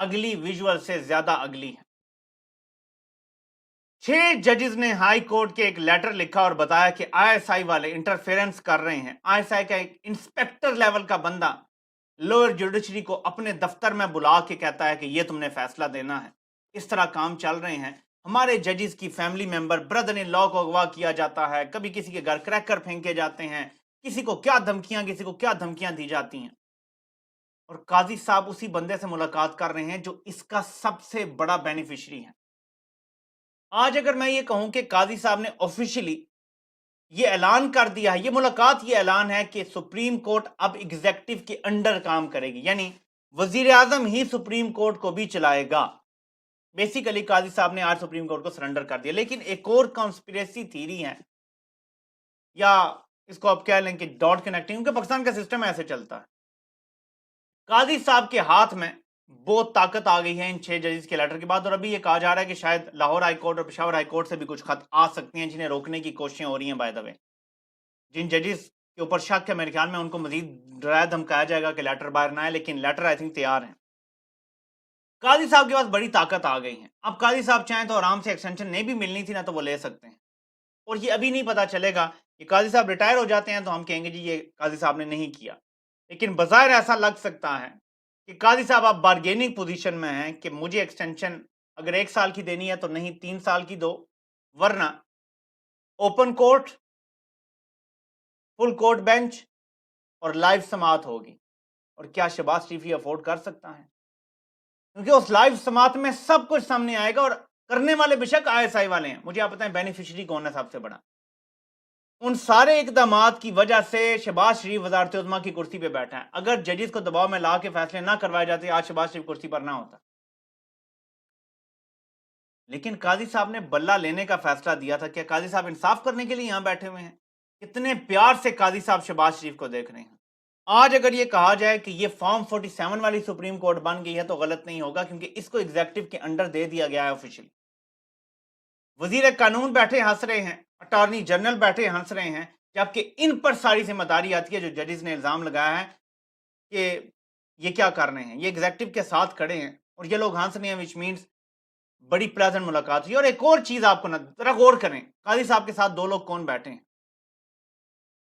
अगली विजुअल से ज्यादा अगली है। 6 जजेस ने हाई कोर्ट के एक लेटर लिखा और बताया कि आईएसआई वाले इंटरफेरेंस कर रहे हैं। आईएसआई का एक इंस्पेक्टर लेवल का बंदा लोअर जुडिशरी को अपने दफ्तर में बुला के कहता है कि ये तुमने फैसला देना है, इस तरह काम चल रहे हैं। हमारे जजेस की family member, brother in law को अगवा किया जाता है, कभी किसी के घर क्रैकर फेंके जाते हैं, किसी को क्या धमकियां दी जाती हैं। और काजी साहब उसी बंदे से मुलाकात कर रहे हैं जो इसका सबसे बड़ा बेनिफिशियरी है। आज अगर मैं ये कहूं कि काजी साहब ने ऑफिशियली ये ऐलान कर दिया है, ये मुलाकात ये ऐलान है कि सुप्रीम कोर्ट अब एग्जीक्यूटिव के अंडर काम करेगी, यानी वजीर आजम ही सुप्रीम कोर्ट को भी चलाएगा। बेसिकली काजी साहब ने आज सुप्रीम कोर्ट को सरेंडर कर दिया। लेकिन एक और कॉन्स्पिरेसी थीरी है, या इसको आप कह लें कि डॉट कनेक्टिंग, क्योंकि पाकिस्तान का सिस्टम ऐसे चलता है। काजी साहब के हाथ में बहुत ताकत आ गई है इन 6 जजेस के लेटर के बाद, और अभी ये कहा जा रहा है कि शायद लाहौर हाई कोर्ट और पेशावर हाई कोर्ट से भी कुछ खत आ सकती हैं जिन्हें रोकने की कोशिशें हो रही हैं। बाय द वे, जिन जजेस के ऊपर शक है, मेरे ख्याल में उनको मजीद डराया धमकाया जाएगा कि लेटर बाहर ना आए, लेकिन लेटर आई थिंक तैयार है। काजी साहब के पास बड़ी ताकत आ गई है। अब काजी साहब चाहें तो आराम से एक्सटेंशन नहीं भी मिलनी थी ना तो वो ले सकते हैं, और ये अभी नहीं पता चलेगा कि काजी साहब रिटायर हो जाते हैं तो हम कहेंगे जी ये काजी साहब ने नहीं किया। लेकिन बज़ाहिर ऐसा लग सकता है कि काजी साहब आप बार्गेनिंग पोजीशन में हैं कि मुझे एक्सटेंशन अगर 1 साल की देनी है तो नहीं 3 साल की दो, वरना open court, full court bench और लाइव समाअत होगी। और क्या शहबाज शरीफ ये अफोर्ड कर सकता है? क्योंकि उस लाइव समाअत में सब कुछ सामने आएगा, और करने वाले बेशक आईएसआई वाले हैं। मुझे आप बताएं बेनिफिशियरी कौन है सबसे बड़ा? उन सारे इकदामात की वजह से शहबाज शरीफ वजारत उज़्मा की कुर्सी पे बैठा है। अगर जजेस को दबाव में ला के फैसले ना करवाए जाते, आज शहबाज शरीफ कुर्सी पर ना होता। लेकिन काजी साहब ने बल्ला लेने का फैसला दिया था। क्या काजी साहब इंसाफ करने के लिए यहां बैठे हुए हैं? कितने प्यार से काजी साहब शहबाज शरीफ को देख रहे हैं। आज अगर ये कहा जाए कि ये फॉर्म 47 वाली सुप्रीम कोर्ट बन गई है तो गलत नहीं होगा, क्योंकि इसको एग्जीक्यूटिव के अंडर दे दिया गया है ऑफिशियली। वजीर कानून बैठे हंस रहे हैं, अटॉर्नी जनरल बैठे हंस रहे हैं, जबकि इन पर सारी जिम्मेदारी आती है जो जजेस ने इल्जाम लगाया है कि ये क्या कर रहे हैं, ये एग्जीक्यूटिव के साथ खड़े हैं और ये लोग हंस रहे हैं, विच मीन्स बड़ी प्लेजेंट मुलाकात हुई। और एक और चीज आपको ना जरा गौर करें, काजी साहब के साथ 2 लोग कौन बैठे हैं।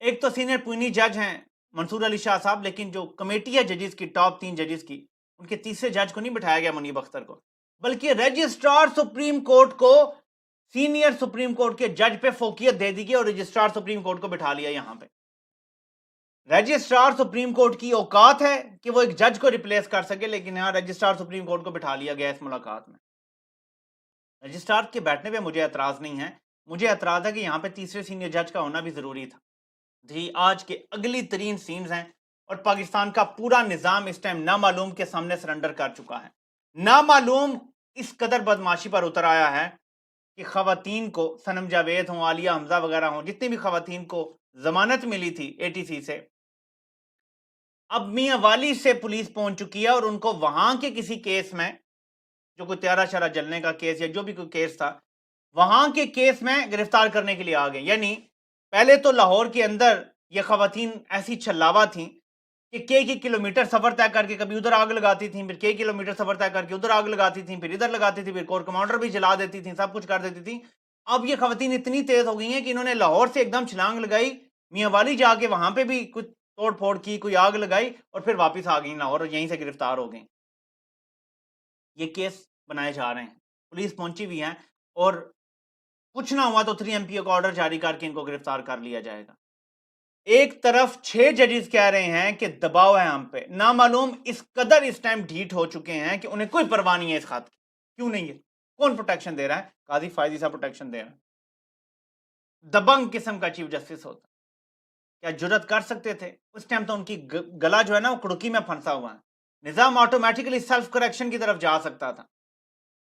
एक तो सीनियर पुनी जज हैं मंसूर अली शाह साहब, लेकिन जो कमेटी है जजेस की, टॉप 3 जजेस की, उनके तीसरे जज को नहीं बिठाया गया मुनीब अख्तर को, बल्कि रजिस्ट्रार सुप्रीम कोर्ट को सीनियर सुप्रीम कोर्ट के जज पे फोकियत दे दी गई और रजिस्ट्रार सुप्रीम कोर्ट को बिठा लिया। यहां पे रजिस्ट्रार सुप्रीम कोर्ट की औकात है कि वो एक जज को रिप्लेस कर सके, लेकिन यहां रजिस्ट्रार सुप्रीम कोर्ट को बिठा लिया गया इस मुलाकात में। रजिस्ट्रार के बैठने पे मुझे एतराज नहीं है, मुझे एतराज है कि यहाँ पे तीसरे सीनियर जज का होना भी जरूरी था। जी आज के अगली तरीन सीन्स हैं और पाकिस्तान का पूरा निजाम इस टाइम नामालूम के सामने सरेंडर कर चुका है। नामालूम इस कदर बदमाशी पर उतर आया है कि खवातीन को, सनम जावेद हों, आलिया हमजा वगैरह हों, जितनी भी खवातीन को जमानत मिली थी एटीसी से, अब मियां वाली से पुलिस पहुंच चुकी है और उनको वहां के किसी केस में, जो कोई त्यारा शरा जलने का केस या जो भी कोई केस था, वहां के केस में गिरफ्तार करने के लिए आ गए। यानी पहले तो लाहौर के अंदर ये खवातीन ऐसी छल्लावा थी कि कई किलोमीटर सफर तय करके कभी उधर आग लगाती थी, फिर कई किलोमीटर सफर तय करके उधर आग लगाती थी, फिर इधर लगाती थी, फिर कोर कमांडर भी जला देती थी, सब कुछ कर देती थी। अब ये खवातीन इतनी तेज हो गई हैं कि इन्होंने लाहौर से एकदम छलांग लगाई, मियां वाली जाके वहां पे भी कुछ तोड़ फोड़ की, कोई आग लगाई और फिर वापस आ गई लाहौर और यहीं से गिरफ्तार हो गई। ये केस बनाए जा रहे हैं, पुलिस पहुंची हुई है और कुछ ना हुआ तो 3 MP का ऑर्डर जारी करके इनको गिरफ्तार कर लिया जाएगा। एक तरफ 6 जजेस कह रहे हैं कि दबाव है हम पे, नामालूम इस कदर इस टाइम ढीठ हो चुके हैं कि उन्हें कोई परवाह नहीं है इस खत की। क्यों नहीं है? कौन प्रोटेक्शन दे रहा है? काजी फायदी साहब प्रोटेक्शन दे रहा है। दबंग किस्म का चीफ जस्टिस होता, क्या जुर्रत कर सकते थे? उस टाइम तो उनकी गला जो है ना वो कुड़की में फंसा हुआ है, निजाम ऑटोमेटिकली सेल्फ करेक्शन की तरफ जा सकता था,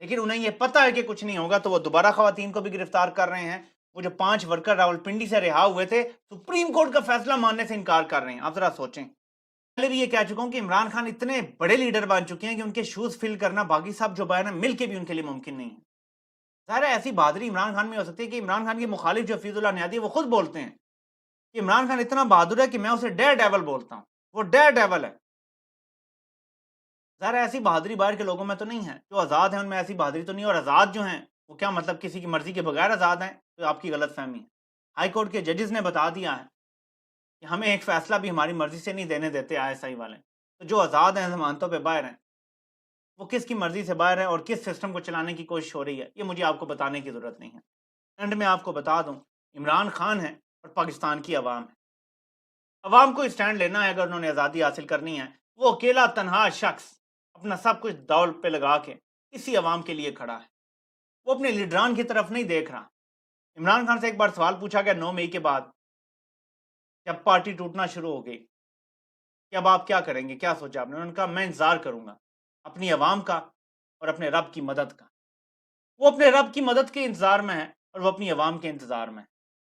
लेकिन उन्हें यह पता है कि कुछ नहीं होगा तो वो दोबारा खवातीन को भी गिरफ्तार कर रहे हैं। वो जो 5 वर्कर रावलपिंडी से रिहा हुए थे, सुप्रीम कोर्ट का फैसला मानने से इनकार कर रहे हैं। आप जरा सोचें, पहले भी ये कह चुका हूं कि इमरान खान इतने बड़े लीडर बन चुके हैं कि उनके शूज फिल करना बाकी साहब जो बयान मिल के भी उनके लिए मुमकिन नहीं है। ज़ाहिर है ऐसी बहादुरी इमरान खान में हो सकती है कि इमरान खान के मुखालिफ जो हफीजुल्लाह नियाज़ी वो खुद बोलते हैं कि इमरान खान इतना बहादुर है कि मैं उसे डेयर डेवल बोलता हूं, वो डेयर डेवल है। ظاہر ہے ایسی بہادری باہر کے لوگوں میں تو نہیں ہے، جو آزاد ہیں ان میں ایسی بہادری تو نہیں، اور آزاد جو ہیں وہ کیا مطلب کسی کی مرضی کے بغیر آزاد ہیں؟ تو آپ کی غلط فہمی ہے۔ ہائی کورٹ کے ججز نے بتا دیا ہے کہ ہمیں ایک فیصلہ بھی ہماری مرضی سے نہیں دینے دیتے آئی ایس آئی والے، تو جو آزاد ہیں ضمانتوں پہ باہر ہیں وہ کس کی مرضی سے باہر ہے اور کس سسٹم کو چلانے کی کوشش ہو رہی ہے، یہ مجھے آپ کو بتانے کی ضرورت نہیں ہے۔ اینڈ میں آپ کو بتا دوں، عمران خان ہے اور پاکستان کی عوام ہے، عوام کو اسٹینڈ لینا ہے اگر انہوں نے آزادی حاصل کرنی ہے۔ وہ اکیلا تنہا شخص اپنا سب کچھ دول پہ لگا کے اسی عوام کے لیے کھڑا ہے، وہ اپنے لیڈران کی طرف نہیں دیکھ رہا۔ عمران خان سے ایک بار سوال پوچھا گیا 9 مئی کے بعد جب پارٹی ٹوٹنا شروع ہو گئی کہ اب آپ کیا کریں گے، کیا سوچا آپ نے؟ انہوں نے کہا میں انتظار کروں گا اپنی عوام کا اور اپنے رب کی مدد کا۔ وہ اپنے رب کی مدد کے انتظار میں ہے اور وہ اپنی عوام کے انتظار میں ہے۔